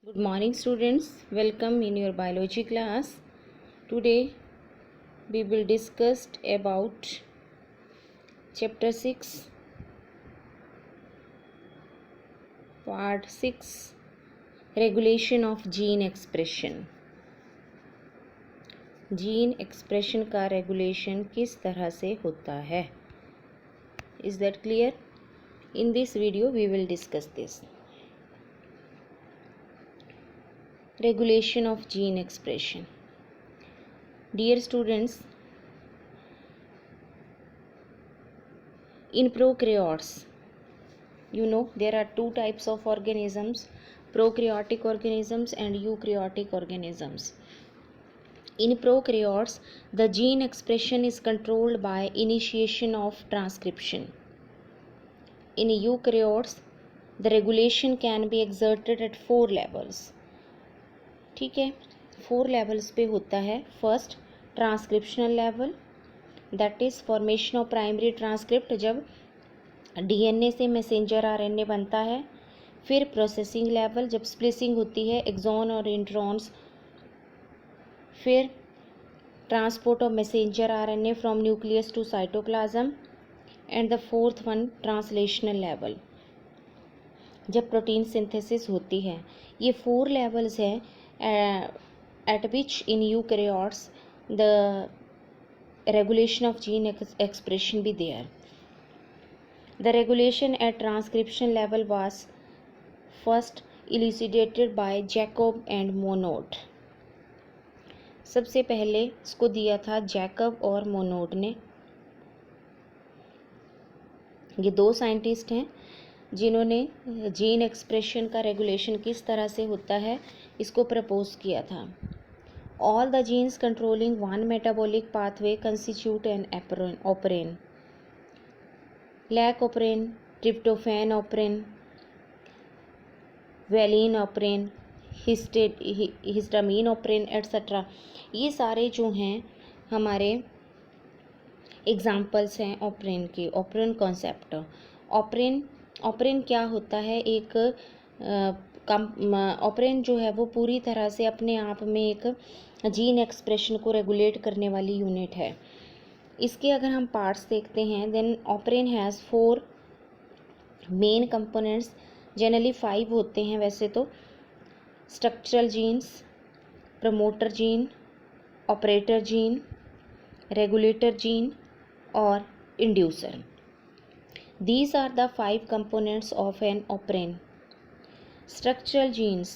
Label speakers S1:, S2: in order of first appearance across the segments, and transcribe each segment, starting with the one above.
S1: Good morning students, welcome in your biology class. Today we will discuss about chapter 6 part 6 regulation of gene expression. Gene expression का regulation किस तरह से होता है? Is that clear? In this video we will discuss this. Regulation of gene expression. Dear students, in prokaryotes, you know there are two types of organisms, prokaryotic organisms and eukaryotic organisms. In prokaryotes, the gene expression is controlled by initiation of transcription. In eukaryotes, the regulation can be exerted at 4 levels. ठीक है, 4 levels पे होता है. First transcriptional level, that is formation of primary transcript, जब DNA से messenger RNA बनता है. फिर प्रोसेसिंग लेवल, जब स्प्लिसिंग होती है एक्सॉन और इंट्रॉन्स. फिर transport of messenger RNA from nucleus to cytoplasm. And the fourth one translational level, जब प्रोटीन सिंथेसिस होती है. ये 4 लेवल्स हैं at which in eukaryotes the regulation of gene expression be there. The regulation at transcription level was first elucidated by Jacob and Monod. सबसे पहले इसको दिया था जैकब और मोनोड ने. ये 2 साइंटिस्ट हैं जिन्होंने जीन एक्सप्रेशन का रेगुलेशन किस तरह से होता है इसको प्रपोज किया था. All the genes controlling one metabolic pathway constitute an operon. Lac operon, tryptophan operon, valine operon, histamine operon etcetera. ये सारे जो हैं हमारे एग्जाम्पल्स हैं ऑपरेन के. ऑपरेन कॉन्सेप्ट, ऑपरेन क्या होता है? एक ऑपरेन जो है वो पूरी तरह से अपने आप में एक जीन एक्सप्रेशन को रेगुलेट करने वाली यूनिट है. इसके अगर हम पार्ट्स देखते हैं, then operon has 4 main components. Generally 5 होते हैं वैसे तो. Structural genes, promoter gene, operator gene, regulator gene और inducer. These are the 5 components of an operin. Structural genes.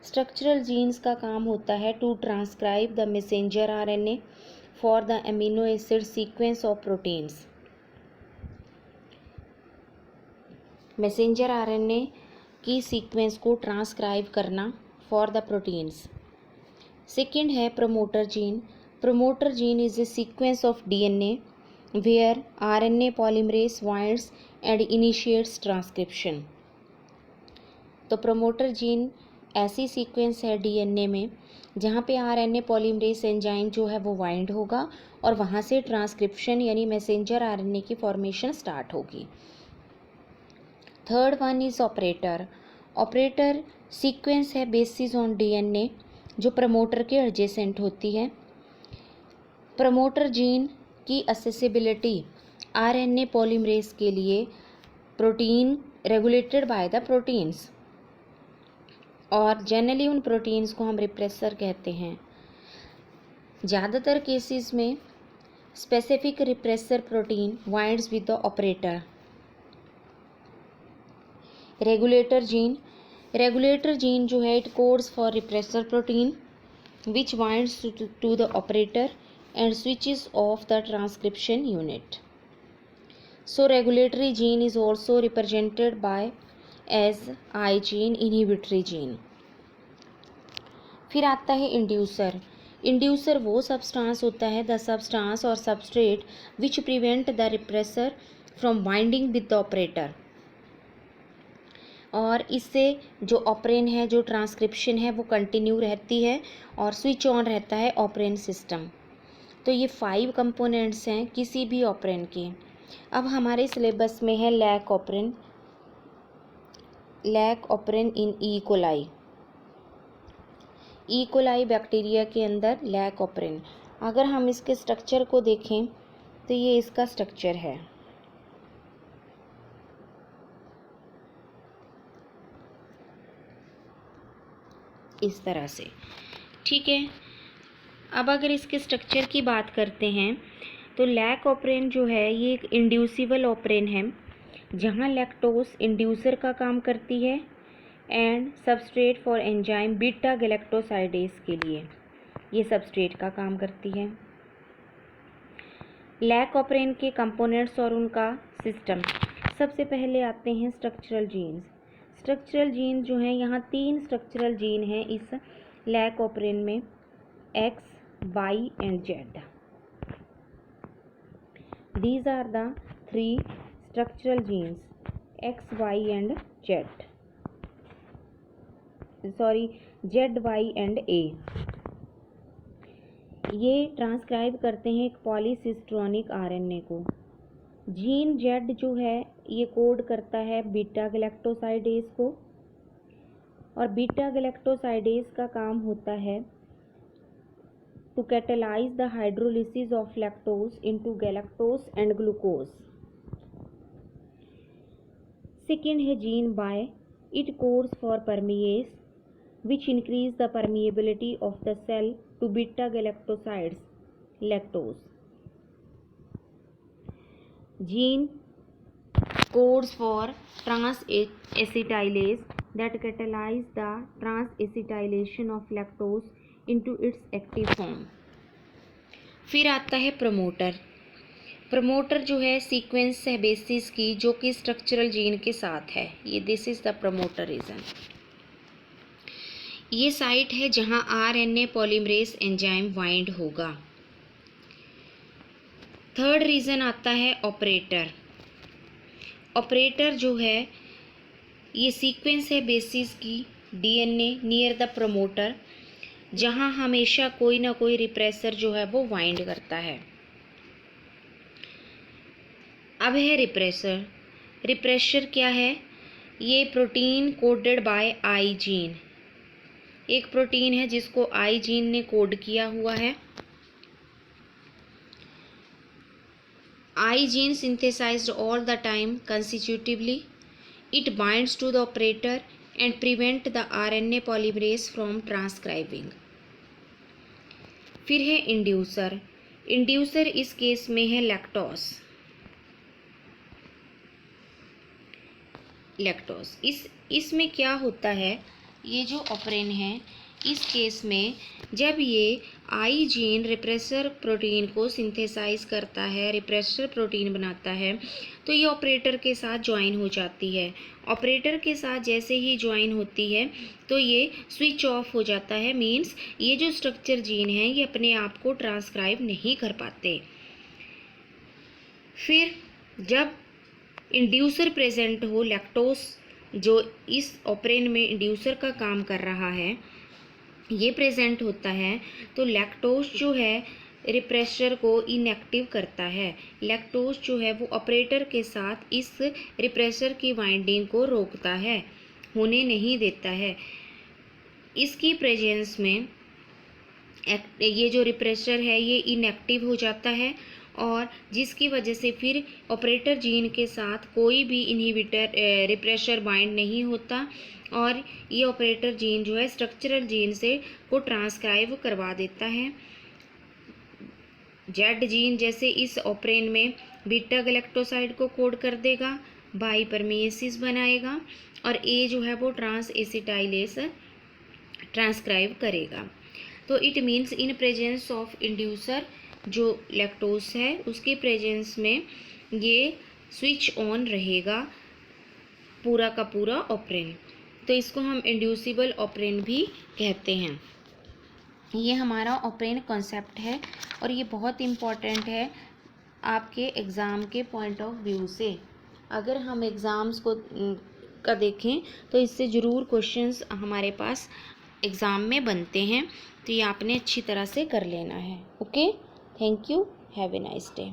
S1: Structural genes का काम होता है to transcribe the messenger RNA for the amino acid sequence of proteins. Messenger RNA की sequence को transcribe करना for the proteins. Second है promoter gene. Promoter gene is a sequence of DNA where RNA polymerase binds and initiates transcription. तो promoter gene ऐसी sequence है DNA में जहाँ पे आरएनए पॉलीमरेज एंजाइम जो है वो वाइंड होगा और वहाँ से ट्रांसक्रिप्शन यानी मैसेंजर आरएनए की फॉर्मेशन स्टार्ट होगी. Third one is operator. Operator sequence है बेसिस ऑन डीएनए जो प्रमोटर के एडजेसेंट होती है. प्रमोटर जीन की असेसिबिलिटी आरएनए पॉलीमरेज के लिए protein regulated by the proteins, और जनरली उन प्रोटीन्स को हम रिप्रेसर कहते हैं. ज़्यादातर केसेस में specific repressor protein binds with the operator. Regulator gene जो है it codes for repressor protein which binds to the operator and switches off the transcription unit. So regulatory gene is also represented by as I gene, inhibitory gene. फिर आता है inducer. Inducer वो substance होता है, the substance और substrate which prevent the repressor from binding with the operator. और इससे जो ऑपरेन है, जो ट्रांसक्रिप्शन है वो कंटिन्यू रहती है और स्विच ऑन रहता है ऑपरेन सिस्टम. तो ये 5 कंपोनेंट्स हैं किसी भी ऑपरेन के. अब हमारे सिलेबस में है lac operon in E coli. E coli bacteria के अंदर लैक ऑपरेन। अगर हम इसके स्ट्रक्चर को देखें तो ये इसका स्ट्रक्चर है। इस तरह से, ठीक है। अब अगर इसके स्ट्रक्चर की बात करते हैं तो लैक ऑपरेन जो है ये एक इंड्यूसिबल ऑपरेन है, जहाँ लैक्टोज इंड्यूसर का काम करती है and substrate for enzyme beta galactosidase के लिए ये सबस्ट्रेट का काम करती है। लैक ऑपरेन के कंपोनेंट्स और उनका सिस्टम। सबसे पहले आते हैं स्ट्रक्चरल जीन्स। स्ट्रक्चरल जीन जो हैं, यहाँ 3 स्ट्रक्चरल जीन हैं इस लैक ऑपरेन में, X, Y and Z. These are the 3 structural genes, X, Y and Z. Sorry, Z, Y and A. ये ट्रांसक्राइब करते हैं एक पॉलीसिस्ट्रोनिक आरएनए को। जीन Z जो है ये कोड करता है बीटा गैलेक्टोसाइडेज को, और बीटा गैलेक्टोसाइडेज का काम होता है to catalyse the hydrolysis of lactose into galactose and glucose. Second है gene Y, it codes for permease which increase the permeability of the cell to beta galactosides lactose. Gene codes for trans-acetylase that catalyze the trans-acetylation of lactose into its active form. फिर आता है promoter. Promoter जो है sequence है basis की, जो कि structural gene के साथ है। ये this is the promoter region. ये साइट है जहां आरएनए पॉलीमरेज एंजाइम वाइंड होगा। थर्ड रीजन आता है ऑपरेटर। ऑपरेटर जो है ये सीक्वेंस है बेसिस की डीएनए नियर द प्रमोटर, जहां हमेशा कोई ना कोई रिप्रेसर जो है वो वाइंड करता है। अब है रिप्रेसर। रिप्रेसर क्या है? ये protein coded by I gene. एक प्रोटीन है जिसको आई जीन ने कोड किया हुआ है। आई gene synthesized all the time consecutively. It binds to the operator and prevent the RNA polymerase from transcribing. फिर है इंड्यूसर। इंड्यूसर इस केस में है लैक्टोज। इसमें क्या होता है, ये जो ऑपरेन है इस केस में जब ये आई जीन रिप्रेसर प्रोटीन को सिंथेसाइज करता है, रिप्रेसर प्रोटीन बनाता है, तो ये ऑपरेटर के साथ ज्वाइन हो जाती है। ऑपरेटर के साथ जैसे ही ज्वाइन होती है तो ये स्विच ऑफ हो जाता है, मीन्स ये जो स्ट्रक्चर जीन है ये अपने आप को ट्रांसक्राइब नहीं कर पाते। फिर जब इंड्यूसर प्रेजेंट हो, लैक्टोज जो इस ऑपरेन में इंड्यूसर का काम कर रहा है ये प्रेजेंट होता है, तो लैक्टोज जो है रिप्रेसर को इनएक्टिव करता है। लैक्टोज जो है वो ऑपरेटर के साथ इस रिप्रेसर की वाइंडिंग को रोकता है, होने नहीं देता है। इसकी प्रेजेंस में ये जो रिप्रेसर है ये इनएक्टिव हो जाता है, और जिसकी वजह से फिर ऑपरेटर जीन के साथ कोई भी इनहिबिटर रिप्रेसर बाइंड नहीं होता, और ये ऑपरेटर जीन जो है स्ट्रक्चरल जीन से को ट्रांसक्राइब करवा देता है। जेड जीन जैसे इस ऑपरेन में बीटा गैलेक्टोसाइड को कोड कर देगा, बाई परमिएसिस बनाएगा, और ए जो है वो ट्रांस एसिटाइलेस ट्रांसक्राइब करेगा। तो it means in presence of inducer जो लैक्टोज है उसके प्रेजेंस में ये स्विच ऑन रहेगा पूरा का पूरा ऑपरेन, तो इसको हम इंड्यूसिबल ऑपरेन भी कहते हैं। ये हमारा ऑपरेन कॉन्सेप्ट है और ये बहुत इम्पॉर्टेंट है आपके एग्ज़ाम के पॉइंट ऑफ व्यू से। अगर हम एग्ज़ाम्स का देखें तो इससे ज़रूर क्वेश्चंस हमारे पास एग्ज़ाम में बनते हैं, तो ये आपने अच्छी तरह से कर लेना है। Okay, thank you, have a nice day.